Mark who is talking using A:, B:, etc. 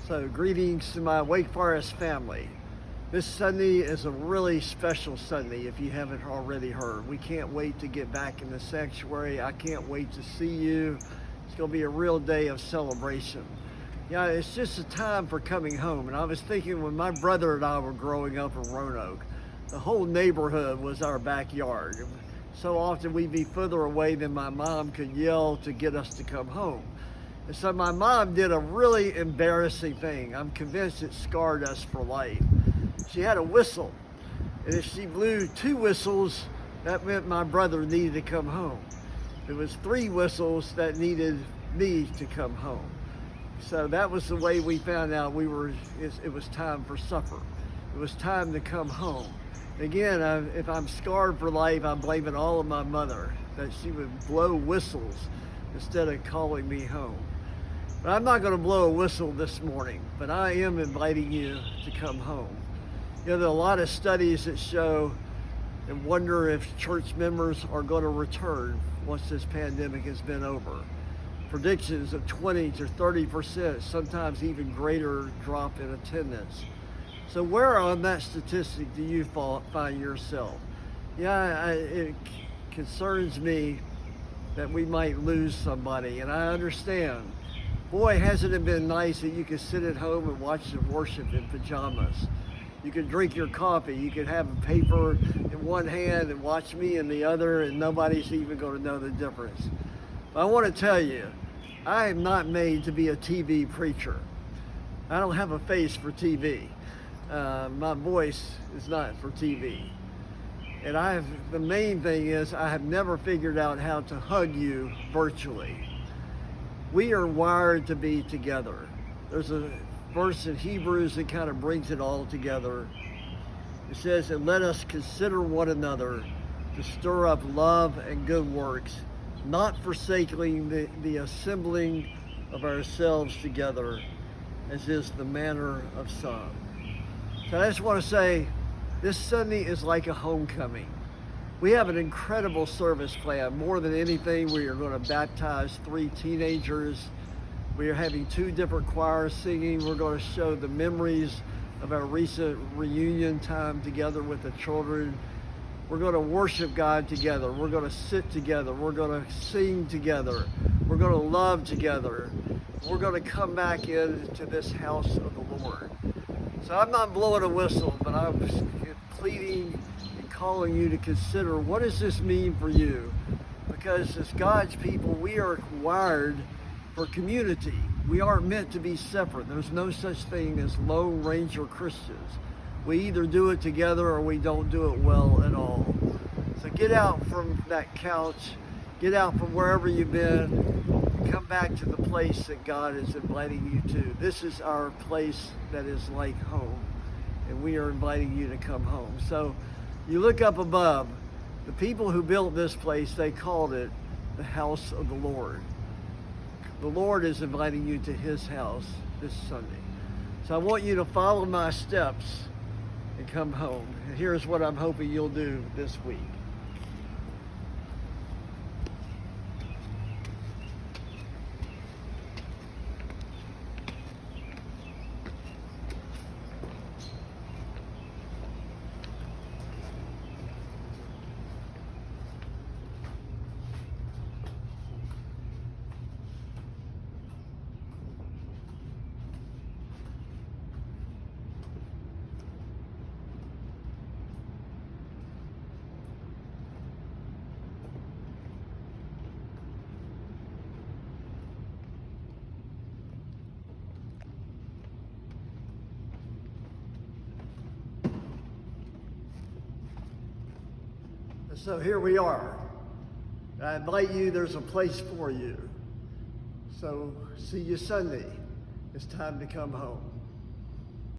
A: So greetings to my Wake Forest family. This Sunday is a really special Sunday if you haven't already heard. We can't wait to get back in the sanctuary. I can't wait to see you. It's going to be a real day of celebration. Yeah, it's just a time for coming home. And I was thinking when my brother and I were growing up in Roanoke, the whole neighborhood was our backyard. So often we'd be further away than my mom could yell to get us to come home. And so my mom did a really embarrassing thing. I'm convinced it scarred us for life. She had a whistle, and if she blew 2 whistles, that meant my brother needed to come home. If it was 3 whistles, that needed me to come home. So that was the way we found out it was time for supper. It was time to come home. Again, if I'm scarred for life, I blame it all on my mother, that she would blow whistles instead of calling me home. But I'm not going to blow a whistle this morning, but I am inviting you to come home. You know, there are a lot of studies that show and wonder if church members are going to return once this pandemic has been over. Predictions of 20 to 30%, sometimes even greater drop in attendance. So where on that statistic do you find yourself? Yeah, it concerns me that we might lose somebody, and I understand. Boy, hasn't it been nice that you could sit at home and watch the worship in pajamas. You could drink your coffee, you could have a paper in one hand and watch me in the other, and nobody's even going to know the difference. But I want to tell you, I am not made to be a TV preacher. I don't have a face for TV. My voice is not for TV. And the main thing is I have never figured out how to hug you virtually. We are wired to be together. There's a verse in Hebrews that kind of brings it all together. It says, and let us consider one another to stir up love and good works, not forsaking the assembling of ourselves together, as is the manner of some. So I just want to say, this Sunday is like a homecoming. We have an incredible service planned. More than anything, we are going to baptize 3 teenagers. We are having 2 different choirs singing. We're going to show the memories of our recent reunion time together with the children. We're going to worship God together. We're going to sit together. We're going to sing together. We're going to love together. We're going to come back into this house of the Lord. So I'm not blowing a whistle, but I'm pleading and calling you to consider, what does this mean for you? Because as God's people, we are wired for community. We aren't meant to be separate. There's no such thing as Lone Ranger Christians. We either do it together or we don't do it well at all. So get out from that couch, get out from wherever you've been, come back to the place that God is inviting you to. This is our place that is like home, and we are inviting you to come home. So you look up above, the people who built this place, they called it the house of the Lord. The Lord is inviting you to his house this Sunday. So I want you to follow my steps and come home. And here's what I'm hoping you'll do this week. So here we are. I invite you, there's a place for you. So see you Sunday. It's time to come home.